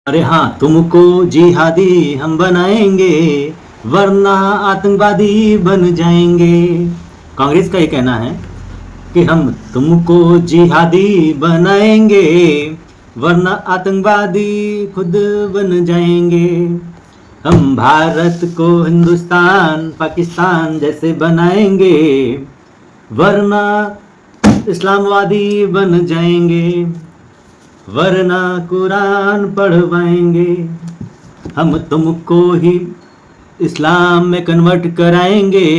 अरे हाँ, तुमको जिहादी हम बनाएंगे, वरना आतंकवादी बन जाएंगे। कांग्रेस का ये कहना है कि हम तुमको जिहादी बनाएंगे, वरना आतंकवादी खुद बन जाएंगे। हम भारत को हिंदुस्तान पाकिस्तान जैसे बनाएंगे, वरना इस्लामवादी बन जाएंगे, वरना कुरान पढ़वाएंगे। हम तुमको ही इस्लाम में कन्वर्ट कराएंगे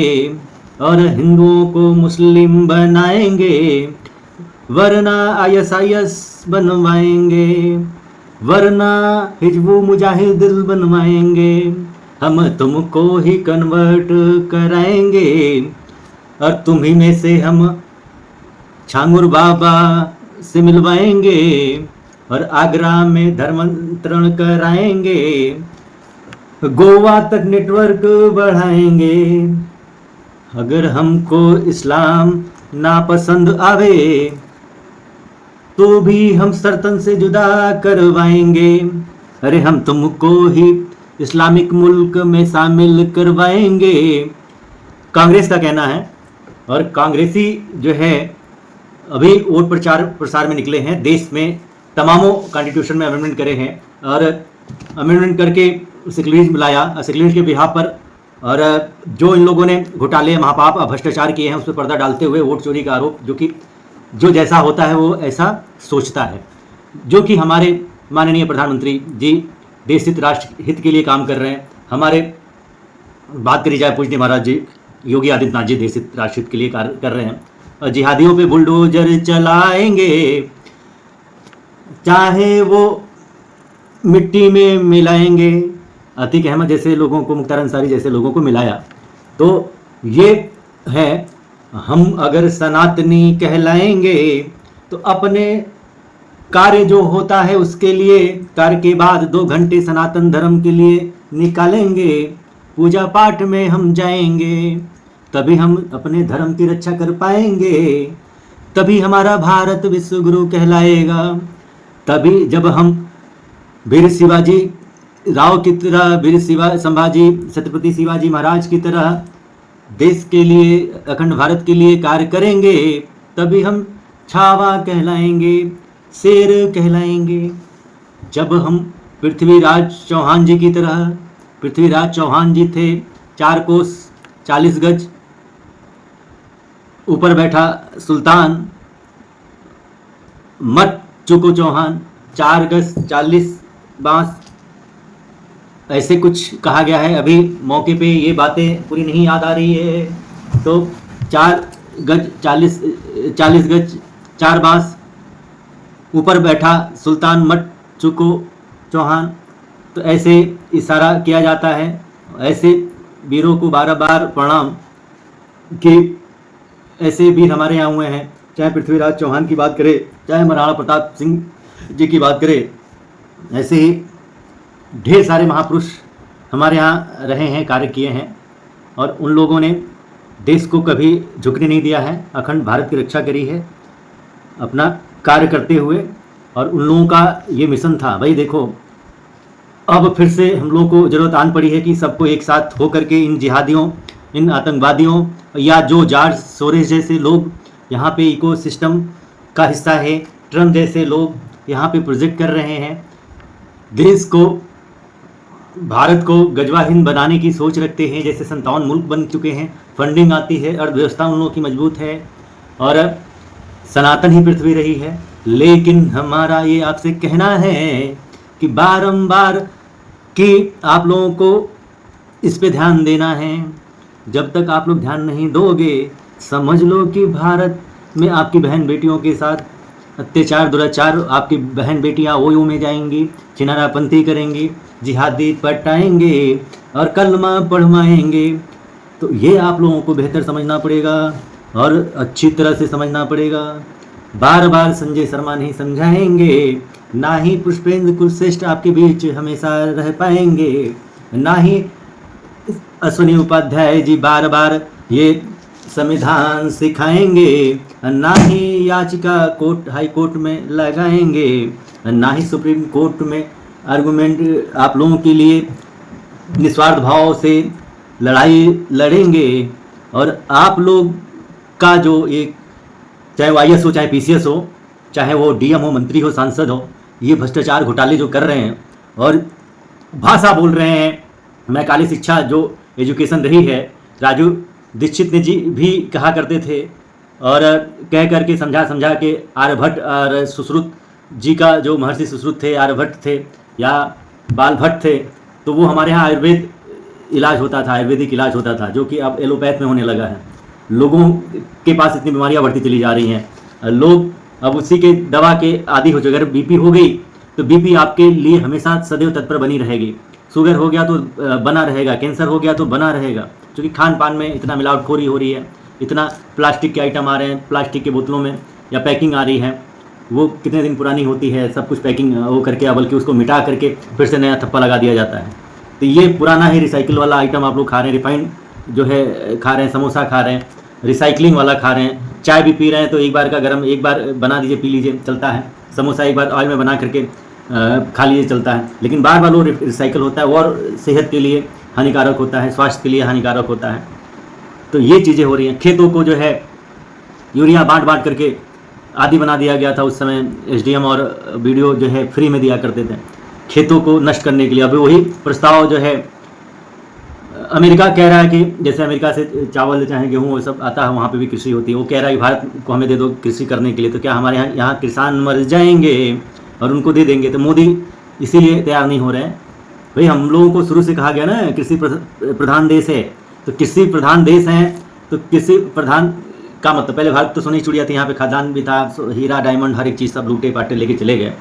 और हिंदुओं को मुस्लिम बनाएंगे, वरना आईएसआईएस बनवाएंगे, वरना हिजबुल मुजाहिदीन बनवाएंगे। हम तुमको ही कन्वर्ट कराएंगे और तुम्ही में से हम छांगुर बाबा से मिलवाएंगे और आगरा में धर्मांतरण कराएंगे, गोवा तक नेटवर्क बढ़ाएंगे। अगर हमको इस्लाम नापसंद आवे तो भी हम सर्तन से जुदा करवाएंगे। अरे हम तुमको ही इस्लामिक मुल्क में शामिल करवाएंगे। कांग्रेस का कहना है। और कांग्रेसी जो है अभी वोट प्रचार प्रसार में निकले हैं, देश में तमामों कॉन्स्टिट्यूशन में अमेंडमेंट करे हैं और अमेंडमेंट करके सेक्युलरिज्म लाया, सेक्युलरिज्म के बिहाफ पर। और जो इन लोगों ने घोटाले महापाप भ्रष्टाचार किए हैं उस पर पर्दा डालते हुए वोट चोरी का आरोप, जो कि जो जैसा होता है वो ऐसा सोचता है, जो कि हमारे माननीय प्रधानमंत्री जी देश हित राष्ट्र हित के लिए काम कर रहे हैं। हमारे बात करी जाए पूजनीय महाराज जी योगी आदित्यनाथ जी देश हित राष्ट्र हित के लिए कार्य कर रहे हैं और जिहादियों पे बुलडोजर चलाएंगे, चाहे वो मिट्टी में मिलाएंगे। अतीक अहमद जैसे लोगों को, मुख्तार अंसारी जैसे लोगों को मिलाया। तो ये है, हम अगर सनातनी कहलाएंगे तो अपने कार्य जो होता है उसके लिए कार्य के बाद 2 घंटे सनातन धर्म के लिए निकालेंगे, पूजा पाठ में हम जाएंगे, तभी हम अपने धर्म की रक्षा कर पाएंगे, तभी हमारा भारत विश्व गुरु कहलाएगा। तभी जब हम वीर शिवाजी राव की तरह, वीर संभाजी छत्रपति शिवाजी महाराज की तरह देश के लिए, अखंड भारत के लिए कार्य करेंगे, तभी हम छावा कहलाएंगे, शेर कहलाएंगे। जब हम पृथ्वीराज चौहान जी की तरह, पृथ्वीराज चौहान जी थे 4 कोस 40 गज, ऊपर बैठा सुल्तान, मत चुको चौहान 4 गज 40 बांस, ऐसे कुछ कहा गया है। अभी मौके पे ये बातें पूरी नहीं याद आ रही है, तो 4 गज 40 गज 4 बांस, ऊपर बैठा सुल्तान मट चुको चौहान। तो ऐसे इशारा किया जाता है। ऐसे वीरों को बार बार प्रणाम कि ऐसे वीर हमारे यहाँ हुए हैं, चाहे पृथ्वीराज चौहान की बात करें, चाहे महाराणा प्रताप सिंह जी की बात करें, ऐसे ही ढेर सारे महापुरुष हमारे यहाँ रहे हैं, कार्य किए हैं और उन लोगों ने देश को कभी झुकने नहीं दिया है, अखंड भारत की रक्षा करी है अपना कार्य करते हुए। और उन लोगों का ये मिशन था। भाई देखो, अब फिर से हम लोगों को ज़रूरत आन पड़ी है कि सबको एक साथ हो करके इन जिहादियों, इन आतंकवादियों या जो जॉर्ज सोरेस जैसे लोग यहाँ पे इकोसिस्टम का हिस्सा है, ट्रम्प जैसे लोग यहाँ पे प्रोजेक्ट कर रहे हैं, देश को, भारत को गजवाहीन बनाने की सोच रखते हैं, जैसे 57 मुल्क बन चुके हैं, फंडिंग आती है, अर्थव्यवस्था उन लोगों की मजबूत है और सनातन ही पृथ्वी रही है। लेकिन हमारा ये आपसे कहना है कि बारंबार कि आप लोगों को इस पे ध्यान देना है। जब तक आप लोग ध्यान नहीं दोगे, समझ लो कि भारत में आपकी बहन बेटियों के साथ अत्याचार दुराचार, आपकी बहन बेटियां ओयो में जाएंगी, चिनारापंथी करेंगी, जिहादी पटाएंगे और कलमा पढ़वाएंगे। तो ये आप लोगों को बेहतर समझना पड़ेगा और अच्छी तरह से समझना पड़ेगा। बार बार संजय शर्मा नहीं समझाएंगे, ना ही पुष्पेंद्र कुलश्रेष्ठ आपके बीच हमेशा रह पाएंगे, ना ही अश्विनी उपाध्याय जी बार बार ये संविधान सिखाएंगे, ना ही याचिका कोर्ट हाई कोर्ट में लगाएंगे, ना ही सुप्रीम कोर्ट में आर्गूमेंट आप लोगों के लिए निस्वार्थ भाव से लड़ाई लड़ेंगे और आप लोग का जो एक, चाहे वो IAS हो, चाहे PCS हो, चाहे वो DM हो, मंत्री हो, सांसद हो, ये भ्रष्टाचार घोटाले जो कर रहे हैं और भाषा बोल रहे हैं, मैं काली शिक्षा जो एजुकेशन रही है, राजू दीक्षित ने जी भी कहा करते थे और कह करके समझा के आर्यभट्ट और सुश्रुत जी का जो महर्षि सुश्रुत थे, आर्यभट्ट थे या बाल भट्ट थे, तो वो हमारे यहाँ आयुर्वेद इलाज होता था, आयुर्वेदिक इलाज होता था, जो कि अब एलोपैथ में होने लगा है। लोगों के पास इतनी बीमारियां बढ़ती चली जा रही हैं, लोग अब उसी के दवा के आदी हो जाए। अगर BP हो गई तो BP आपके लिए हमेशा सदैव तत्पर बनी रहेगी, शुगर हो गया तो बना रहेगा, कैंसर हो गया तो बना रहेगा, क्योंकि खान पान में इतना मिलावटखोरी हो रही है, इतना प्लास्टिक के आइटम आ रहे हैं, प्लास्टिक के बोतलों में या पैकिंग आ रही है, वो कितने दिन पुरानी होती है, सब कुछ पैकिंग वो करके, बल्कि उसको मिटा करके फिर से नया थप्पा लगा दिया जाता है। तो ये पुराना ही रिसाइकिल वाला आइटम आप लोग खा रहे हैं, रिफाइंड जो है खा रहे हैं, समोसा खा रहे हैं, रिसाइकलिंग वाला खा रहे हैं, चाय भी पी रहे हैं तो एक बार का गरम एक बार बना दीजिए पी लीजिए चलता है, समोसा एक बार ऑयल में बना करके खा लीजिए चलता है, लेकिन बार बार वो रिसाइकिल होता है और सेहत के लिए हानिकारक होता है, स्वास्थ्य के लिए हानिकारक होता है। तो ये चीज़ें हो रही हैं। खेतों को जो है यूरिया बांट करके आदि बना दिया गया था, उस समय SDM और BDO जो है फ्री में दिया करते थे खेतों को नष्ट करने के लिए। अभी वही प्रस्ताव जो है अमेरिका कह रहा है कि जैसे अमेरिका से चावल चाहे गेहूँ वो सब आता है, वहाँ पे भी कृषि होती है, वो कह रहा है कि भारत को हमें दे दो कृषि करने के लिए, तो क्या हमारे यहाँ किसान मर जाएंगे और उनको दे देंगे? तो मोदी इसीलिए तैयार नहीं हो रहे हैं। भाई हम लोगों को शुरू से कहा गया ना कृषि प्रधान देश है, तो कृषि प्रधान देश हैं तो कृषि प्रधान का मतलब पहले भारत तो सोनी चिड़िया थी, यहाँ पे खादान भी था, हीरा डायमंड हर एक चीज़ सब लूटे पाटे लेके चले गए,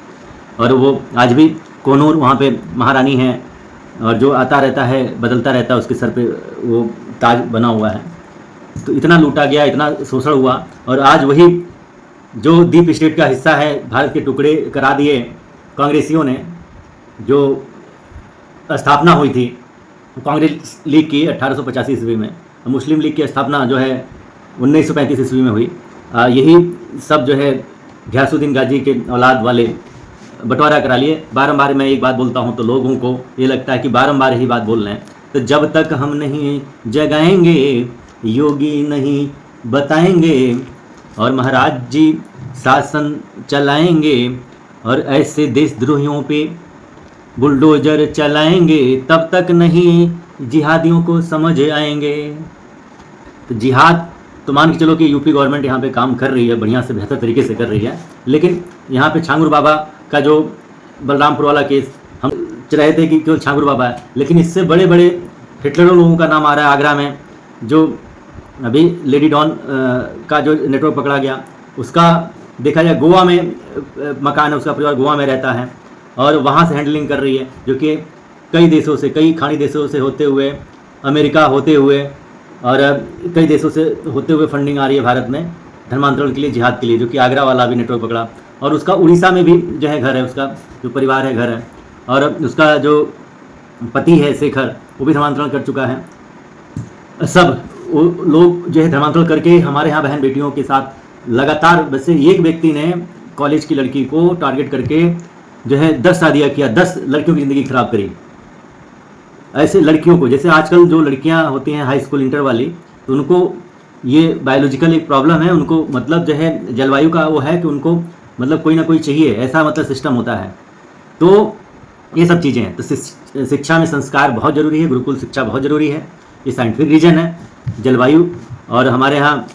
और वो आज भी कोनूर वहाँ पे महारानी है और जो आता रहता है बदलता रहता है, उसके सर पे वो ताज बना हुआ है। तो इतना लूटा गया, इतना शोषण हुआ, और आज वही जो डीप स्टेट का हिस्सा है भारत के टुकड़े करा दिए कांग्रेसियों ने। जो स्थापना हुई थी कांग्रेस लीग की 1885 ईस्वी में, मुस्लिम लीग की स्थापना जो है 1935 ईस्वी में हुई। यही सब जो है घियासुद्दीन गाजी के औलाद वाले बंटवारा करा लिए। बारंबार मैं एक बात बोलता हूँ तो लोगों को ये लगता है कि बारंबार ही बात बोल रहे हैं। तो जब तक हम नहीं जगाएंगे योगी नहीं बताएंगे, और महाराज जी शासन चलाएंगे, और ऐसे देशद्रोहियों पे बुलडोजर चलाएंगे, तब तक नहीं जिहादियों को समझ आएंगे। तो जिहाद तो मान के चलो कि यूपी गवर्नमेंट यहाँ पे काम कर रही है, बढ़िया से बेहतर तरीके से कर रही है, लेकिन यहाँ पे छांगुर बाबा का जो बलरामपुर वाला केस, हम रहे थे कि क्यों छांगुर बाबा है, लेकिन इससे बड़े बड़े हिटलर लोगों का नाम आ रहा है। आगरा में जो अभी लेडी डॉन का जो नेटवर्क पकड़ा गया, उसका देखा जाए गोवा में मकान है, उसका परिवार गोवा में रहता है और वहाँ से हैंडलिंग कर रही है, जो कि कई देशों से, कई खाड़ी देशों से होते हुए, अमेरिका होते हुए और कई देशों से होते हुए फंडिंग आ रही है भारत में धर्मांतरण के लिए, जिहाद के लिए, जो कि आगरा वाला भी नेटवर्क पकड़ा। और उसका उड़ीसा में भी जो है घर है, उसका जो परिवार है घर है, और उसका जो पति है शेखर वो भी धर्मांतरण कर चुका है। सब वो लोग जो है धर्मांतरण करके हमारे यहाँ बहन बेटियों के साथ लगातार, वैसे एक व्यक्ति ने कॉलेज की लड़की को टारगेट करके जो है 10 शादियाँ किया, 10 लड़कियों की ज़िंदगी खराब करी। ऐसे लड़कियों को, जैसे आजकल जो लड़कियां होती हैं हाई स्कूल इंटर वाली, तो उनको ये बायोलॉजिकल एक प्रॉब्लम है, उनको मतलब जो है जलवायु का वो है कि उनको मतलब कोई ना कोई चाहिए, ऐसा मतलब सिस्टम होता है। तो ये सब चीज़ें हैं। तो शिक्षा में संस्कार बहुत ज़रूरी है, गुरुकुल शिक्षा बहुत ज़रूरी है, ये साइंटिफिक रीजन है। जलवायु, और हमारे यहाँ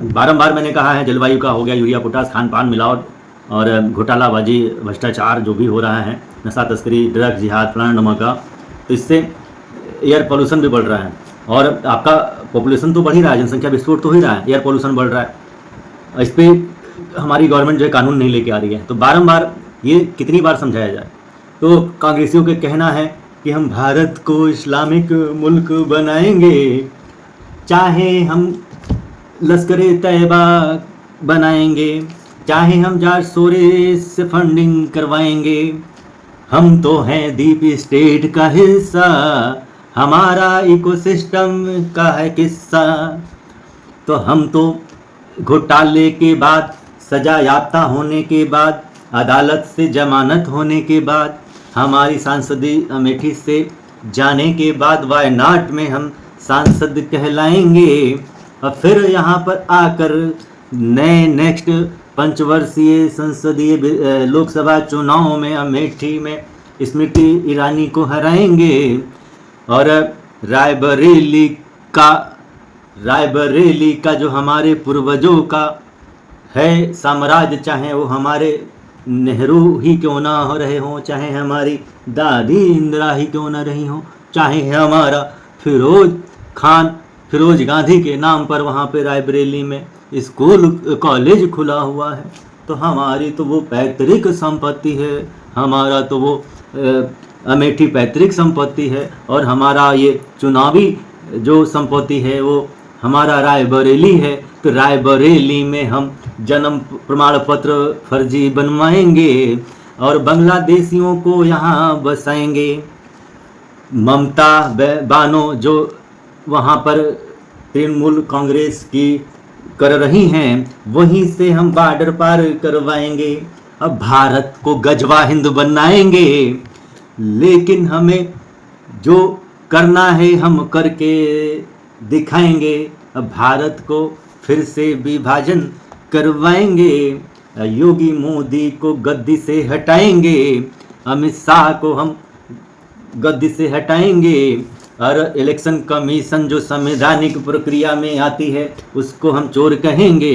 बारंबार मैंने कहा है जलवायु का हो गया, यूरिया पोटास, खान पान मिलावट और घोटालाबाजी, भ्रष्टाचार जो भी हो रहा है, नशा तस्करी, ड्रग्स, जिहाद, फलाना धमाका, तो इससे एयर पोल्यूशन भी बढ़ रहा है। और आपका पॉपुलेशन तो बढ़ ही रहा है, जनसंख्या विस्फोट तो हो ही रहा है, एयर पोल्यूशन बढ़ रहा है। इस पर हमारी गवर्नमेंट जो है कानून नहीं लेके आ रही है। तो बारंबार ये कितनी बार समझाया जाए। तो कांग्रेसियों का कहना है कि हम भारत को इस्लामिक मुल्क बनाएंगे, चाहे हम लश्कर-ए तैयबा बनाएंगे, चाहे हम जारसोरे से फंडिंग करवाएंगे, हम तो हैं डीप स्टेट का हिस्सा, हमारा इकोसिस्टम का है किस्सा। तो हम तो घोटाले के बाद, सजा याफ्ता होने के बाद, अदालत से जमानत होने के बाद, हमारी सांसदी अमेठी से जाने के बाद वायनाड में हम सांसद कहलाएंगे और फिर यहाँ पर आकर नए नेक्स्ट पंचवर्षीय संसदीय लोकसभा चुनाव में अमेठी में स्मृति ईरानी को हराएंगे और रायबरेली का जो हमारे पूर्वजों का है साम्राज्य, चाहे वो हमारे नेहरू ही क्यों ना हो रहे हों, चाहे हमारी दादी इंदिरा ही क्यों ना रही हों, चाहे हमारा फिरोज गांधी के नाम पर वहाँ पे रायबरेली में स्कूल कॉलेज खुला हुआ है, तो हमारी तो वो पैतृक संपत्ति है, हमारा तो वो अमेठी पैतृक संपत्ति है और हमारा ये चुनावी जो संपत्ति है वो हमारा रायबरेली है। तो रायबरेली में हम जन्म प्रमाण पत्र फर्जी बनवाएंगे और बांग्लादेशियों को यहाँ बसाएंगे। ममता बानो जो वहाँ पर तृणमूल कांग्रेस की कर रही हैं, वहीं से हम बॉर्डर पार करवाएंगे। अब भारत को गजवा हिंद बनाएंगे, लेकिन हमें जो करना है हम करके दिखाएंगे। अब भारत को फिर से विभाजन करवाएंगे, योगी मोदी को गद्दी से हटाएंगे, अमित शाह को हम गद्दी से हटाएंगे और इलेक्शन कमीशन जो संवैधानिक प्रक्रिया में आती है उसको हम चोर कहेंगे।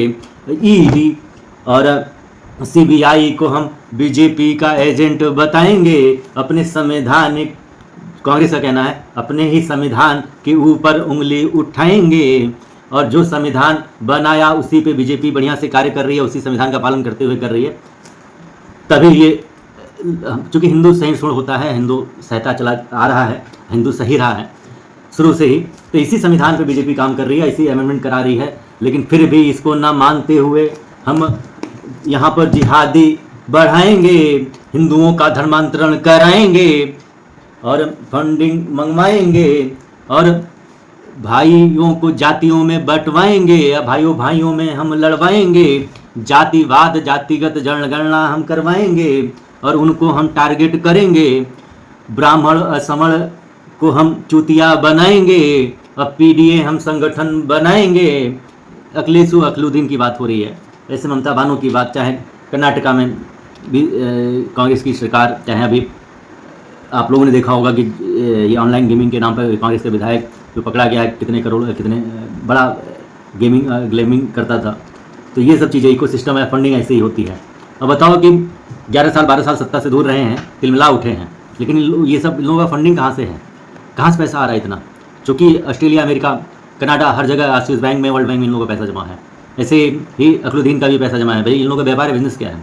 ईडी और सीबीआई को हम बीजेपी का एजेंट बताएंगे। अपने संवैधानिक, कांग्रेस का कहना है, अपने ही संविधान के ऊपर उंगली उठाएंगे और जो संविधान बनाया उसी पे बीजेपी बढ़िया से कार्य कर रही है, उसी संविधान का पालन करते हुए कर रही है। तभी ये, चूँकि हिंदू सहिष्णु होता है, हिंदू सहता चला आ रहा है, हिंदू सही रहा है शुरू से ही, तो इसी संविधान पे बीजेपी काम कर रही है, इसी अमेंडमेंट करा रही है। लेकिन फिर भी इसको ना मानते हुए हम यहाँ पर जिहादी बढ़ाएंगे, हिंदुओं का धर्मांतरण कराएंगे और फंडिंग मंगवाएंगे और भाइयों को जातियों में बंटवाएंगे या भाइयों में हम लड़वाएंगे। जातिवाद, जातिगत जनगणना हम करवाएंगे और उनको हम टारगेट करेंगे। ब्राह्मण असमण को हम चूतिया बनाएंगे और पीडीए हम संगठन बनाएंगे। अखिलेश अखिलुद्दीन की बात हो रही है, ऐसे ममता बानो की बात, चाहे कर्नाटका में भी कांग्रेस की सरकार, चाहे अभी आप लोगों ने देखा होगा कि ये ऑनलाइन गेमिंग के नाम पर कांग्रेस के विधायक जो पकड़ा गया है, कितने करोड़, कितने बड़ा गेमिंग करता था। तो ये सब चीज़ें, इको सिस्टम है, फंडिंग ऐसे ही होती है। अब बताओ कि 11 साल 12 साल सत्ता से दूर रहे हैं, तिलमिला उठे हैं, लेकिन ये सब लोगों का फंडिंग कहाँ से है, कहाँ से पैसा आ रहा है इतना? चूँकि ऑस्ट्रेलिया, अमेरिका, कनाडा, हर जगह एक्सिस बैंक में, वर्ल्ड बैंक में इन लोगों का पैसा जमा है। ऐसे ही अखिलुद्दीन का भी पैसा जमा है। भाई इन लोगों का व्यापार बिजनेस क्या है?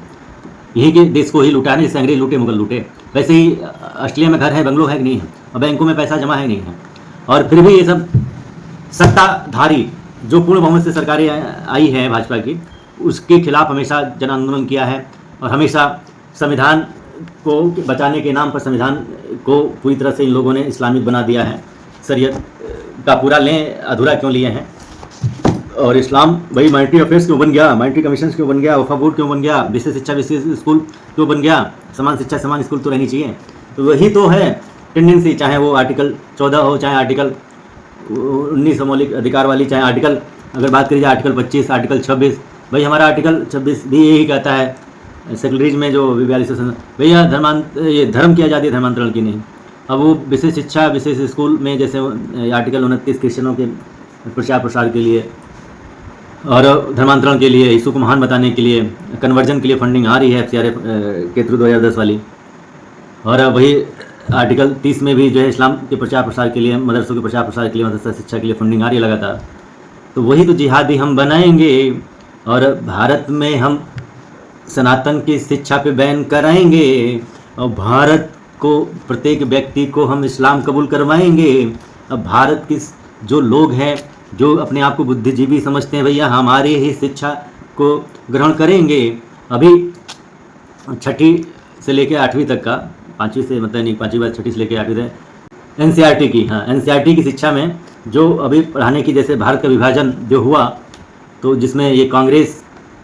यही के देश को ही लूटा है, जैसे अंग्रेज लूटे, मुगल लूटे। वैसे ही ऑस्ट्रेलिया में घर है, बंगलो है कि नहीं है, और बैंकों में पैसा जमा है नहीं है। और फिर भी ये सब सत्ताधारी जो पूर्ण बहुमत से सरकारें आई है भाजपा की, उसके खिलाफ हमेशा जन आंदोलन किया है और हमेशा संविधान को बचाने के नाम पर संविधान को पूरी तरह से इन लोगों ने इस्लामिक बना दिया है। शरीयत का पूरा लें, अधूरा क्यों लिए हैं? और इस्लाम वही माइनॉरिटी अफेयर्स क्यों बन गया, माइनॉरिटी कमीशन क्यों बन गया, वफा बोर्ड क्यों बन गया, विशेष शिक्षा विशेष स्कूल क्यों बन गया, समान शिक्षा समान स्कूल तो रहनी चाहिए। तो वही तो है टेंडेंसी, चाहे वो आर्टिकल 14 हो, चाहे आर्टिकल 19 मौलिक अधिकार वाली, चाहे आर्टिकल, अगर बात करी जाए आर्टिकल 25, आर्टिकल 26, भाई हमारा आर्टिकल 26 भी यही कहता है, सेक्युलरिज्म में जो 42 भैया ये धर्म की आज़ादी धर्मांतरण की नहीं। अब वो विशेष शिक्षा विशेष स्कूल में जैसे आर्टिकल 29 क्रिश्चियनों के प्रचार प्रसार के लिए और धर्मांतरण के लिए, यीशु को महान बताने के लिए, कन्वर्जन के लिए फंडिंग आ रही है FCRF के थ्रू 2010 वाली। और वही आर्टिकल 30 में भी जो है इस्लाम के प्रचार प्रसार के लिए, मदरसों के प्रचार प्रसार के लिए, मदरसा शिक्षा के लिए फंडिंग आ रही है लगातार। तो वही तो जिहादी हम बनाएंगे और भारत में हम सनातन की शिक्षा पे बैन कराएंगे और भारत को, प्रत्येक व्यक्ति को हम इस्लाम कबूल करवाएंगे। अब भारत की जो लोग हैं जो अपने आप को बुद्धिजीवी समझते हैं, भैया हमारी ही शिक्षा को ग्रहण करेंगे। अभी 6ठी से लेकर 8वीं तक का, 5वीं से मतलब नहीं, 5वीं बाद 6ठी से लेकर 8वीं तक NCERT की, हाँ NCERT की शिक्षा में जो अभी पढ़ाने की, जैसे भारत का विभाजन जो हुआ, तो जिसमें ये कांग्रेस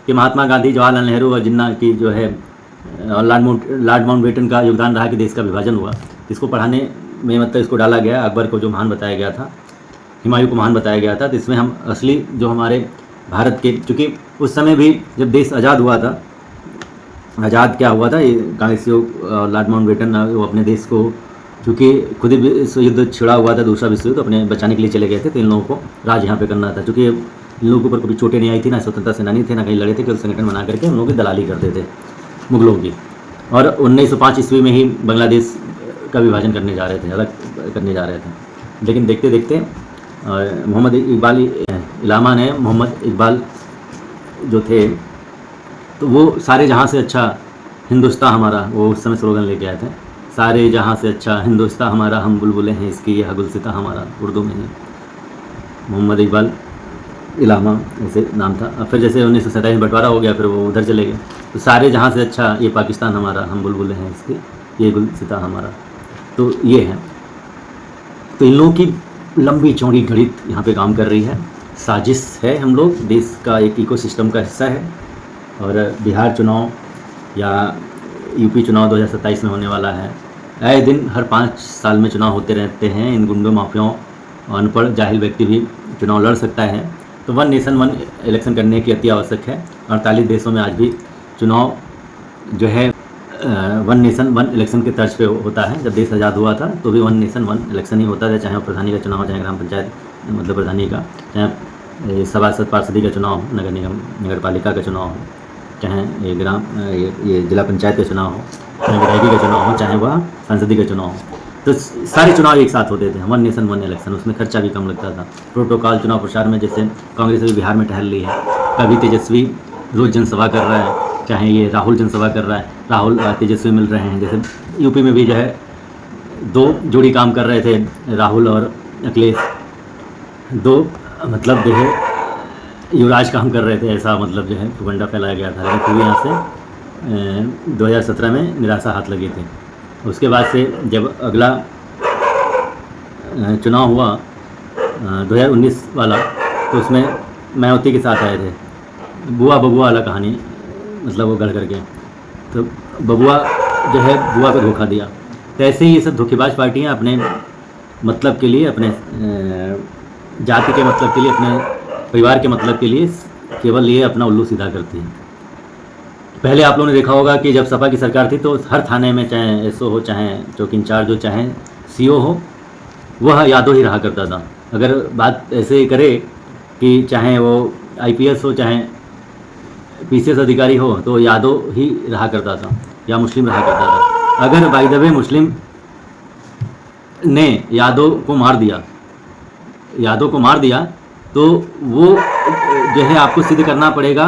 के महात्मा गांधी, जवाहरलाल नेहरू और जिन्ना की जो है लॉर्ड माउंटबेटन का योगदान रहा कि देश का विभाजन हुआ। इसको पढ़ाने में मतलब इसको डाला गया, अकबर को जो महान बताया गया था, हुमायूं को महान बताया गया था। तो इसमें हम असली जो हमारे भारत के, चूँकि उस समय भी जब देश आज़ाद हुआ था, आज़ाद क्या हुआ था, ये कांग्रेसियों लॉर्ड माउंटबेटन वो अपने देश को, चूँकि खुद ही विश्व युद्ध छिड़ा हुआ था, दूसरा विश्व युद्ध, अपने बचाने के लिए चले गए थे। तो इन लोगों को राज यहाँ पे करना था, चूँकि इन लोगों के ऊपर कभी चोटें नहीं आई थी, ना स्वतंत्रता सेनानी थे, ना कहीं लड़े थे, केवल संगठन बना करके उन लोगों की दलाली करते थे मुगलों की। और 1905 ईस्वी में ही बांग्लादेश का विभाजन करने जा रहे थे, अलग करने जा रहे थे। लेकिन देखते देखते मोहम्मद इकबाल इलामा ने, मोहम्मद इकबाल जो थे, तो वो सारे जहाँ से अच्छा हिंदुस्तान हमारा, वो उस समय स्लोगन लेके आए थे, सारे जहाँ से अच्छा हिंदुस्तान हमारा, हम बुलबुलें हैं इसकी, यह गुलसिता हमारा, उर्दू में है। मोहम्मद इकबाल इलामा ऐसे नाम था। अब फिर जैसे 1927 में बंटवारा हो गया, फिर वो उधर चले गए। तो सारे जहाँ से अच्छा, ये पाकिस्तान हमारा, हम बुलबुलें हैं इसकी, ये गुलसिता हमारा, तो ये है। तो इन लोगों की लंबी चौड़ी गणित यहाँ पे काम कर रही है, साजिश है। हम लोग देश का एक इकोसिस्टम का हिस्सा है। और बिहार चुनाव या यूपी चुनाव 2027 में होने वाला है। आए दिन हर 5 साल में चुनाव होते रहते हैं। इन गुंडों, माफियाओं, अनपढ़ जाहिल व्यक्ति भी चुनाव लड़ सकता है। तो वन नेशन वन इलेक्शन करने की अति आवश्यक है। 48 देशों में आज भी चुनाव जो है वन नेशन वन इलेक्शन के तर्ज पे होता है। जब देश आज़ाद हुआ था तो भी वन नेशन वन इलेक्शन ही होता था, चाहे वो प्रधानी का चुनाव हो, चाहे ग्राम पंचायत मतलब प्रधानी का, चाहे सभासद पार्षदी का चुनाव हो, नगर निगम नगर पालिका का चुनाव हो, चाहे ये ग्राम ये जिला पंचायत का चुनाव हो, चाहे विधायकी का चुनाव हो, चाहे वह संसदीय का चुनाव हो। तो सारे चुनाव एक साथ होते थे, वन नेशन वन इलेक्शन। उसमें खर्चा भी कम लगता था। प्रोटोकॉल चुनाव प्रचार में जैसे कांग्रेस अभी बिहार में टहल रही है, कभी तेजस्वी रोज़ जनसभा कर रहा है, चाहे ये राहुल जनसभा कर रहा है, राहुल तेजस्वी मिल रहे हैं। जैसे यूपी में भी जो है 2 जोड़ी काम कर रहे थे, राहुल और अखिलेश, 2 मतलब जो है युवराज काम कर रहे थे, ऐसा मतलब जो है प्रोपेगेंडा फैलाया गया था। लेकिन फिर यहाँ से 2017 में निराशा हाथ लगी थी। उसके बाद से जब अगला चुनाव हुआ 2019 वाला, तो उसमें मायावती के साथ आए थे। बुआ बबुआ वाला कहानी मतलब वो गढ़ करके, तो बबुआ जो है बुआ को धोखा दिया। तो ऐसे ही ये सब धोखेबाज पार्टियां अपने मतलब के लिए, अपने जाति के मतलब के लिए, अपने परिवार के मतलब के लिए केवल ये अपना उल्लू सीधा करती हैं। पहले आप लोगों ने देखा होगा कि जब सपा की सरकार थी तो हर थाने में, चाहे एसओ हो, चाहे चौकी इंचार्ज हो, चाहे सीओ हो, वह यादव ही रहा करता था। अगर बात ऐसे करे कि चाहे वो आईपीएस हो, चाहे पीसीएस अधिकारी हो, तो यादव ही रहा करता था या मुस्लिम रहा करता था। अगर बाय द वे मुस्लिम ने यादव को मार दिया तो वो जो है आपको सिद्ध करना पड़ेगा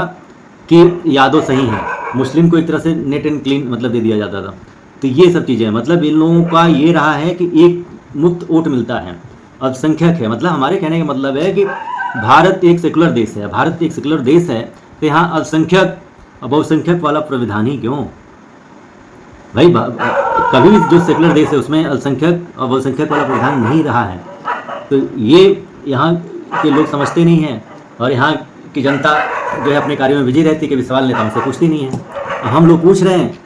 कि यादव सही है। मुस्लिम को एक तरह से नेट एंड क्लीन मतलब दे दिया जाता था। तो ये सब चीज़ें, मतलब इन लोगों का ये रहा है कि एक मुक्त वोट मिलता है, अल्पसंख्यक है। मतलब हमारे कहने का मतलब है कि भारत एक सेकुलर देश है, भारत एक सेकुलर देश है, तो यहाँ अल्पसंख्यक बहुसंख्यक वाला प्राविधान ही क्यों भाई? कभी भी जो सेकुलर देश है उसमें अल्पसंख्यक और बहुसंख्यक वाला प्राविधान नहीं रहा है। तो ये यहाँ के लोग समझते नहीं हैं, और यहाँ की जनता जो है अपने कार्यों में बिजी रहती है, कभी सवाल नेताओं से पूछती नहीं है। हम लोग पूछ रहे हैं